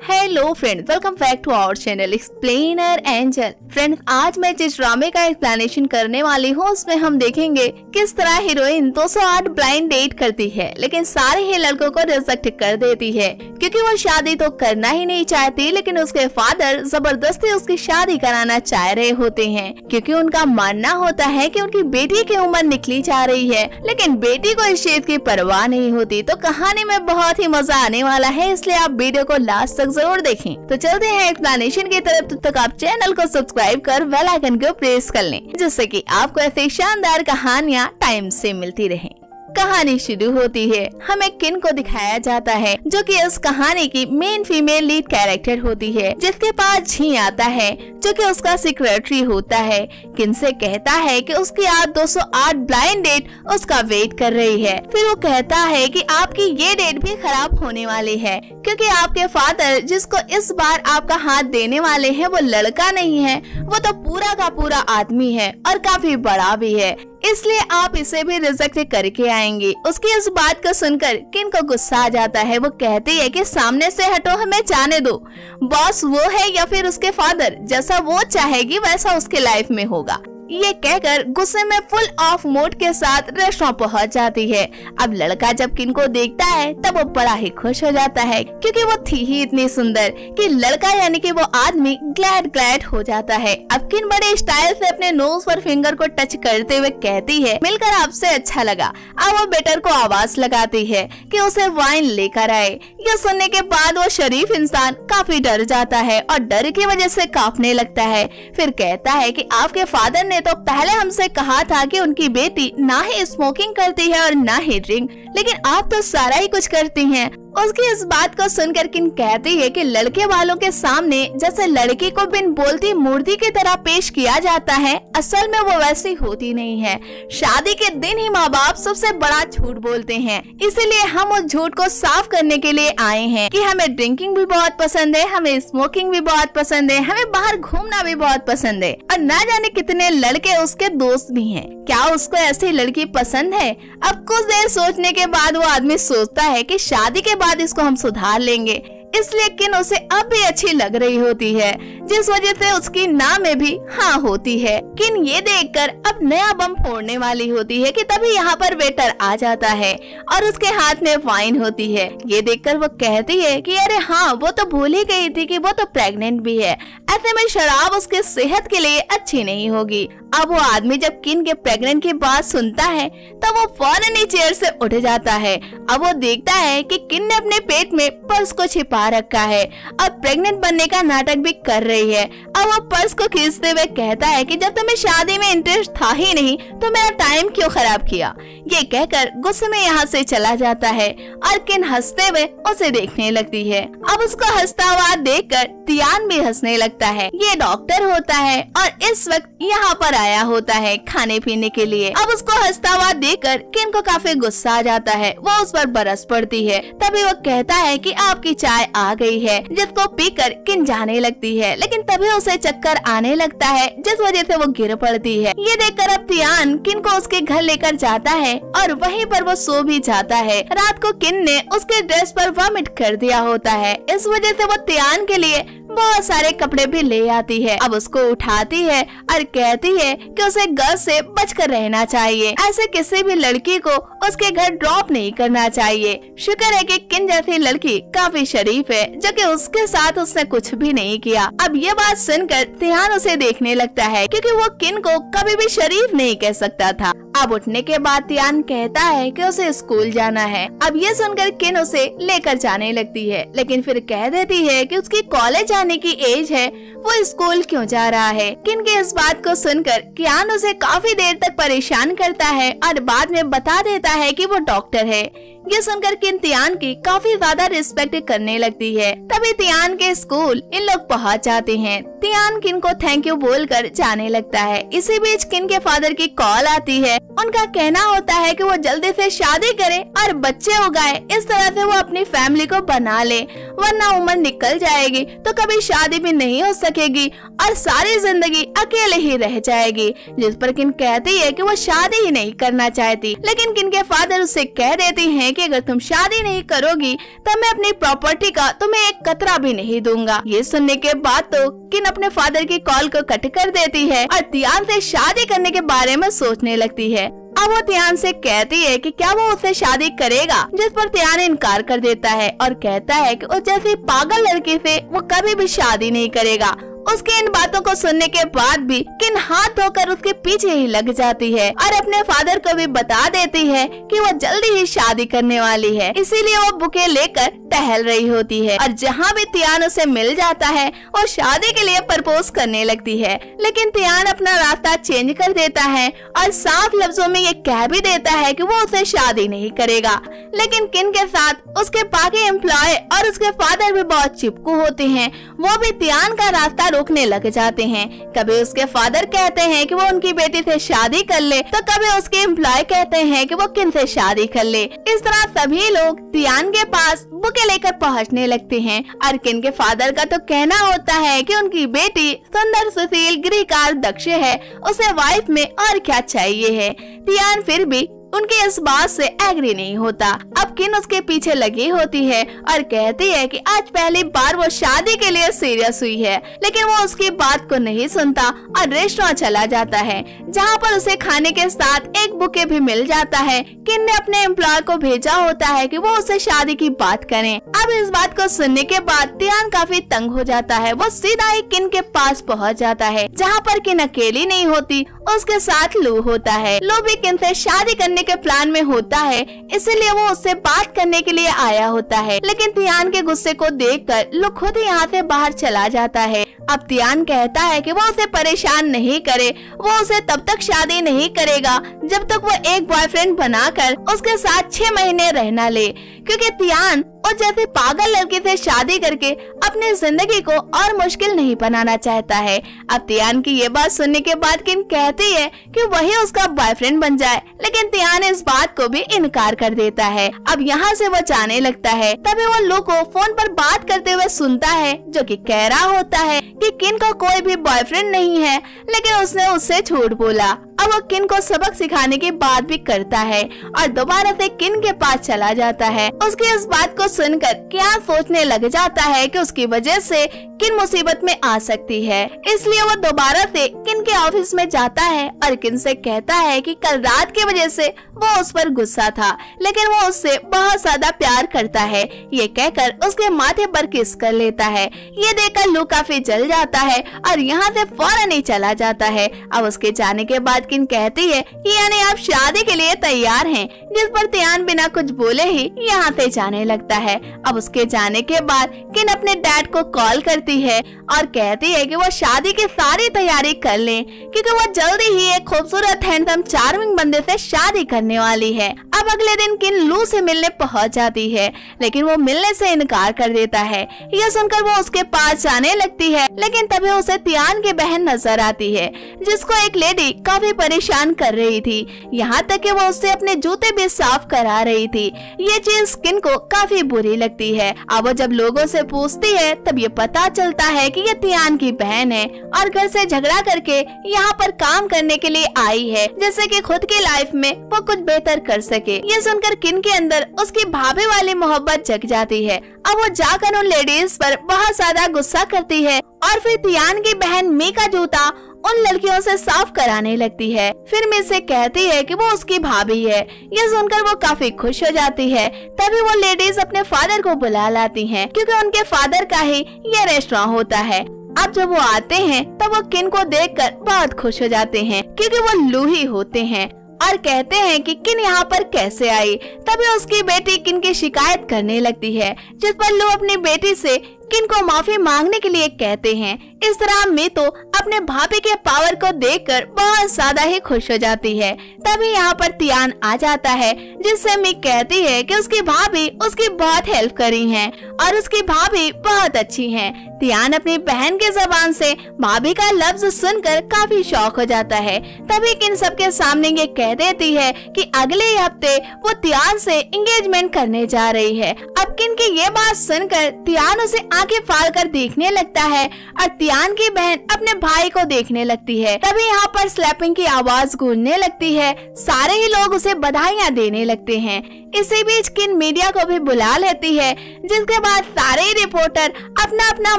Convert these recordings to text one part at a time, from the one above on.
Hello friends, welcome back to our channel explainer angel. Friends, आज मैं जिस ड्रामे का एक्सप्लेनेशन करने वाली हूँ उसमें हम देखेंगे किस तरह हीरोइन 208 ब्लाइंड डेट करती है, लेकिन सारे ही लड़कों को रिजेक्ट कर देती है क्योंकि वो शादी तो करना ही नहीं चाहती, लेकिन उसके फादर जबरदस्ती उसकी शादी कराना चाह रहे होते हैं क्योंकि उनका मानना होता है कि उनकी बेटी की उम्र निकली जा रही है, लेकिन बेटी को इस चीज की परवाह नहीं होती। तो कहानी में बहुत ही मजा आने वाला है, इसलिए आप वीडियो को लास्ट तक जरूर देखें। तो चलते हैं एक्सप्लेनेशन की तरफ। तब तक आप चैनल को सब्सक्राइब कर बेल आइकन को प्रेस कर लें, जिससे कि आपको ऐसी शानदार कहानियां टाइम से मिलती रहें। कहानी शुरू होती है। हमें किन को दिखाया जाता है जो कि इस कहानी की मेन फीमेल लीड कैरेक्टर होती है, जिसके पास झी आता है जो कि उसका सेक्रेटरी होता है। किन से कहता है कि उसकी आज 208 ब्लाइंड डेट उसका वेट कर रही है। फिर वो कहता है कि आपकी ये डेट भी खराब होने वाली है क्योंकि आपके फादर जिसको इस बार आपका हाथ देने वाले हैं वो लड़का नहीं है, वो तो पूरा का पूरा आदमी है और काफी बड़ा भी है, इसलिए आप इसे भी रिजेक्ट करके आएंगे। उसकी इस बात को सुनकर किन को गुस्सा आ जाता है। वो कहती है कि सामने से हटो, हमें जाने दो। बॉस वो है या फिर उसके फादर, जैसा वो चाहेगी वैसा उसके लाइफ में होगा। ये कहकर गुस्से में फुल ऑफ मूड के साथ रेस्टोरेंट पहुंच जाती है। अब लड़का जब किन को देखता है तब वो बड़ा ही खुश हो जाता है क्योंकि वो थी ही इतनी सुंदर कि लड़का यानी कि वो आदमी ग्लैड हो जाता है। अब किन बड़े स्टाइल से अपने नोज पर फिंगर को टच करते हुए कहती है, मिलकर आपसे अच्छा लगा। अब वो बेटर को आवाज लगाती है कि उसे वाइन लेकर आए। यह सुनने के बाद वो शरीफ इंसान काफी डर जाता है और डर की वजह से कांपने लगता है। फिर कहता है कि आपके फादर ने तो पहले हमसे कहा था कि उनकी बेटी ना ही स्मोकिंग करती है और ना ही ड्रिंक, लेकिन आप तो सारा ही कुछ करती हैं। उसकी इस बात को सुनकर किन कहती है कि लड़के वालों के सामने जैसे लड़की को बिन बोलती मूर्ति की तरह पेश किया जाता है, असल में वो वैसी होती नहीं है। शादी के दिन ही माँ बाप सबसे बड़ा झूठ बोलते हैं, इसीलिए हम उस झूठ को साफ करने के लिए आए हैं कि हमें ड्रिंकिंग भी बहुत पसंद है, हमें स्मोकिंग भी बहुत पसंद है, हमें बाहर घूमना भी बहुत पसंद है और ना जाने कितने लड़के उसके दोस्त भी हैं। क्या उसको ऐसी लड़की पसंद है? अब कुछ देर सोचने के बाद वो आदमी सोचता है कि शादी के बाद इसको हम सुधार लेंगे, इसलिए किन उसे अब भी अच्छी लग रही होती है, जिस वजह से उसकी ना में भी हाँ होती है। किन ये देखकर अब नया बम फोड़ने वाली होती है कि तभी यहाँ पर वेटर आ जाता है और उसके हाथ में वाइन होती है। ये देखकर वो कहती है कि अरे हाँ, वो तो भूल ही गई थी कि वो तो प्रेग्नेंट भी है, ऐसे में शराब उसके सेहत के लिए अच्छी नहीं होगी। अब वो आदमी जब किन के प्रेग्नेंट की बात सुनता है तब वो फौरन ही चेयर से उठ जाता है। अब वो देखता है कि किन ने अपने पेट में पर्स को छिपा रखा है और प्रेग्नेंट बनने का नाटक भी कर रही है। अब वो पर्स को खींचते हुए कहता है कि जब तुम्हें शादी में इंटरेस्ट था ही नहीं तो मेरा टाइम क्यों खराब किया। ये कहकर गुस्से में यहाँ से चला जाता है और किन हंसते हुए उसे देखने लगती है। अब उसको हंसता हुआ देखकर तियान भी हंसने लगता है। ये डॉक्टर होता है और इस वक्त यहाँ पर आया होता है खाने पीने के लिए। अब उसको हंसता हुआ देखकर किन को काफी गुस्सा आ जाता है, वो उस पर बरस पड़ती है। तभी वो कहता है कि आपकी चाय आ गई है, जिसको पीकर किन जाने लगती है, लेकिन तभी उसे चक्कर आने लगता है जिस वजह से वो गिर पड़ती है। ये देखकर अब तियान किन को उसके घर लेकर जाता है और वहीं पर वो सो भी जाता है। रात को किन ने उसके ड्रेस पर वॉमिट कर दिया होता है, इस वजह से वो तियान के लिए बहुत सारे कपड़े भी ले आती है। अब उसको उठाती है और कहती है कि उसे गर्ल्स से बचकर रहना चाहिए, ऐसे किसी भी लड़की को उसके घर ड्रॉप नहीं करना चाहिए। शुक्र है कि किन जैसी लड़की काफी शरीफ है जो कि उसके साथ उसने कुछ भी नहीं किया। अब ये बात सुनकर तियान उसे देखने लगता है क्योंकि वो किन को कभी भी शरीफ नहीं कह सकता था। अब उठने के बाद तियान कहता है कि उसे स्कूल जाना है। अब ये सुनकर किन उसे लेकर जाने लगती है, लेकिन फिर कह देती है कि उसकी कॉलेज जाने की एज है, वो स्कूल क्यों जा रहा है। किन के इस बात को सुनकर कियान उसे काफी देर तक परेशान करता है और बाद में बता देता है कि वो डॉक्टर है। ये सुनकर किन तियान की काफी ज्यादा रिस्पेक्ट करने लगती है। तभी तियान के स्कूल इन लोग पहुंच जाते हैं। तियान किन को थैंक यू बोलकर जाने लगता है। इसी बीच किन के फादर की कॉल आती है। उनका कहना होता है कि वो जल्दी से शादी करे और बच्चे उगाए, इस तरह से वो अपनी फैमिली को बना ले, वरना उम्र निकल जाएगी तो कभी शादी भी नहीं हो सकेगी और सारी जिंदगी अकेले ही रह जाएगी। जिस पर किन कहती है कि वो शादी ही नहीं करना चाहती, लेकिन किन के फादर उससे कह देती हैं कि अगर तुम शादी नहीं करोगी तब मैं अपनी प्रॉपर्टी का तुम्हें एक कतरा भी नहीं दूंगा। ये सुनने के बाद तो किन अपने फादर की कॉल को कट कर देती है और तियान से शादी करने के बारे में सोचने लगती है। अब वो तियान से कहती है कि क्या वो उससे शादी करेगा, जिस पर तियान इनकार कर देता है और कहता है कि उस जैसी पागल लड़की से वो कभी भी शादी नहीं करेगा। उसके इन बातों को सुनने के बाद भी किन हाथ धोकर उसके पीछे ही लग जाती है और अपने फादर को भी बता देती है कि वो जल्दी ही शादी करने वाली है, इसीलिए वो बुके लेकर टहल रही होती है और जहाँ भी तियान उसे मिल जाता है वो शादी के लिए प्रपोज करने लगती है। लेकिन तियान अपना रास्ता चेंज कर देता है और साफ लफ्जों में ये कह भी देता है कि वो उसे शादी नहीं करेगा। लेकिन किन के साथ उसके बाकी एम्प्लॉय और उसके फादर भी बहुत चिपकू होते हैं, वो भी तियान का रास्ता रोकने लग जाते हैं। कभी उसके फादर कहते हैं कि वो उनकी बेटी से शादी कर ले, तो कभी उसके एम्प्लॉय कहते हैं कि वो किन से शादी कर ले। इस तरह सभी लोग तियान के पास बुके लेकर पहुंचने लगते हैं और किन के फादर का तो कहना होता है कि उनकी बेटी सुंदर सुशील गृहकार दक्ष है, उसे वाइफ में और क्या चाहिए है। तियान फिर भी उनके इस बात से एग्री नहीं होता। अब किन उसके पीछे लगी होती है और कहती है कि आज पहली बार वो शादी के लिए सीरियस हुई है, लेकिन वो उसकी बात को नहीं सुनता और रेस्टोरेंट चला जाता है, जहाँ पर उसे खाने के साथ एक बुके भी मिल जाता है। किन ने अपने एम्प्लॉय को भेजा होता है कि वो उससे शादी की बात करें। अब इस बात को सुनने के बाद तियान काफी तंग हो जाता है। वो सीधा ही किन के पास पहुँच जाता है, जहाँ पर किन अकेली नहीं होती, उसके साथ लू होता है। लू भी किन से शादी करने के प्लान में होता है, इसीलिए वो उससे बात करने के लिए आया होता है। लेकिन तियान के गुस्से को देखकर लू खुद ही यहाँ से बाहर चला जाता है। अब तियान कहता है कि वो उसे परेशान नहीं करे, वो उसे तब तक शादी नहीं करेगा जब तक वो एक बॉयफ्रेंड बनाकर उसके साथ 6 महीने रहना ले, क्योंकि तियान और जैसे पागल लड़के से शादी करके अपनी जिंदगी को और मुश्किल नहीं बनाना चाहता है। अब तियान की ये बात सुनने के बाद किन कहती है कि वही उसका बॉयफ्रेंड बन जाए, लेकिन तियान इस बात को भी इनकार कर देता है। अब यहाँ से वो जाने लगता है, तभी वो लू को फोन पर बात करते हुए सुनता है, जो कि कह रहा होता है कि किन का कोई भी बॉयफ्रेंड नहीं है, लेकिन उसने उससे झूठ बोला। अब वो किन को सबक सिखाने की बात भी करता है और दोबारा से किन के पास चला जाता है। उसकी इस बात को सुनकर क्या सोचने लग जाता है कि उसकी वजह से किन मुसीबत में आ सकती है, इसलिए वो दोबारा से किन के ऑफिस में जाता है और किन से कहता है कि कल रात की वजह से वो उस पर गुस्सा था, लेकिन वो उससे बहुत ज्यादा प्यार करता है। ये कहकर उसके माथे पर किस कर लेता है। ये देखकर लू काफी जल जाता है और यहाँ से फौरन ही चला जाता है। अब उसके जाने के बाद किन कहती है कि यानी आप शादी के लिए तैयार हैं, जिस पर तियान बिना कुछ बोले ही यहाँ से जाने लगता है। अब उसके जाने के बाद किन अपने डैड को कॉल करती है और कहती है कि वो शादी की सारी तैयारी कर लें, क्योंकि वो जल्दी ही एक खूबसूरत हैंडसम चार्मिंग बंदे से शादी करने वाली है। अब अगले दिन किन लू से मिलने पहुंच जाती है, लेकिन वो मिलने से इनकार कर देता है। यह सुनकर वो उसके पास जाने लगती है, लेकिन तभी उसे तियान की बहन नजर आती है, जिसको एक लेडी काफी परेशान कर रही थी, यहाँ तक कि वो उससे अपने जूते भी साफ करा रही थी। ये चीज किन को काफी बुरी लगती है। अब वो जब लोगों से पूछती है तब ये पता चलता है कि ये तियान की बहन है और घर से झगड़ा करके यहाँ पर काम करने के लिए आई है, जैसे कि खुद की लाइफ में वो कुछ बेहतर कर सके। ये सुनकर किन के अंदर उसकी भाभी वाली मोहब्बत जग जाती है। अब वो जाकर उन लेडीज पर बहुत ज्यादा गुस्सा करती है और फिर तियान की बहन मी का जूता उन लड़कियों से साफ कराने लगती है। फिर मी से कहती है कि वो उसकी भाभी है। ये सुनकर वो काफी खुश हो जाती है। तभी वो लेडीज अपने फादर को बुला लाती हैं, क्योंकि उनके फादर का ही ये रेस्टोरेंट होता है। अब जब वो आते हैं तब वो किन को देखकर बहुत खुश हो जाते हैं, क्योंकि वो लू ही होते हैं और कहते हैं कि किन यहाँ पर कैसे आई। तभी उसकी बेटी किन की शिकायत करने लगती है, जिस पर लू अपनी बेटी से किन को माफी मांगने के लिए कहते हैं। इस तरह मी तो अपने भाभी के पावर को देखकर बहुत ज्यादा ही खुश हो जाती है। तभी यहाँ पर तियान आ जाता है, जिससे मी कहती है कि उसकी भाभी उसकी बहुत हेल्प करी है और उसकी भाभी बहुत अच्छी है। तियान अपनी बहन के जबान से भाभी का लफ्ज सुनकर काफी शौक हो जाता है। तभी किन सबके सामने ये कह देती है कि अगले हफ्ते वो तियान से एंगेजमेंट करने जा रही है। अब किन की ये बात सुनकर तियान उसे आंखें फाड़ कर देखने लगता है और तियान की बहन अपने भाई को देखने लगती है। तभी यहाँ पर स्लैपिंग की आवाज गूंजने लगती है। सारे ही लोग उसे बधाइयाँ देने लगते हैं। इसी बीच किन मीडिया को भी बुला लेती है, जिसके बाद सारे ही रिपोर्टर अपना अपना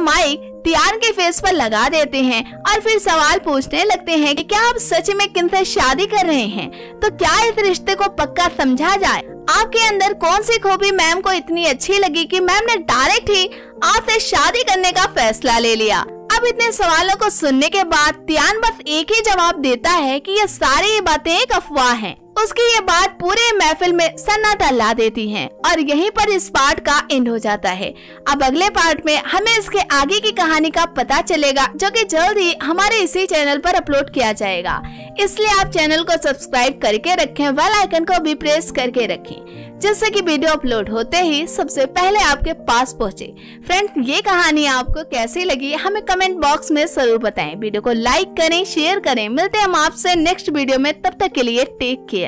माइक तियान के फेस पर लगा देते हैं और फिर सवाल पूछने लगते हैं कि क्या आप सच में किन से शादी कर रहे हैं, तो क्या इस रिश्ते को पक्का समझा जाए। आपके अंदर कौन सी खूबी मैम को इतनी अच्छी लगी कि मैम ने डायरेक्ट ही आपसे शादी करने का फैसला ले लिया। अब इतने सवालों को सुनने के बाद तियान बस एक ही जवाब देता है कि ये सारी बातें एक अफवाह हैं। उसकी ये बात पूरे महफिल में सन्नाटा ला देती है और यहीं पर इस पार्ट का एंड हो जाता है। अब अगले पार्ट में हमें इसके आगे की कहानी का पता चलेगा, जो कि जल्द ही हमारे इसी चैनल पर अपलोड किया जाएगा। इसलिए आप चैनल को सब्सक्राइब करके रखें, बेल आइकन को भी प्रेस करके रखें, जिससे कि वीडियो अपलोड होते ही सबसे पहले आपके पास पहुंचे। फ्रेंड्स, ये कहानी आपको कैसी लगी हमें कमेंट बॉक्स में जरूर बताएं। वीडियो को लाइक करें, शेयर करें। मिलते हैं हम आपसे नेक्स्ट वीडियो में, तब तक के लिए टेक केयर।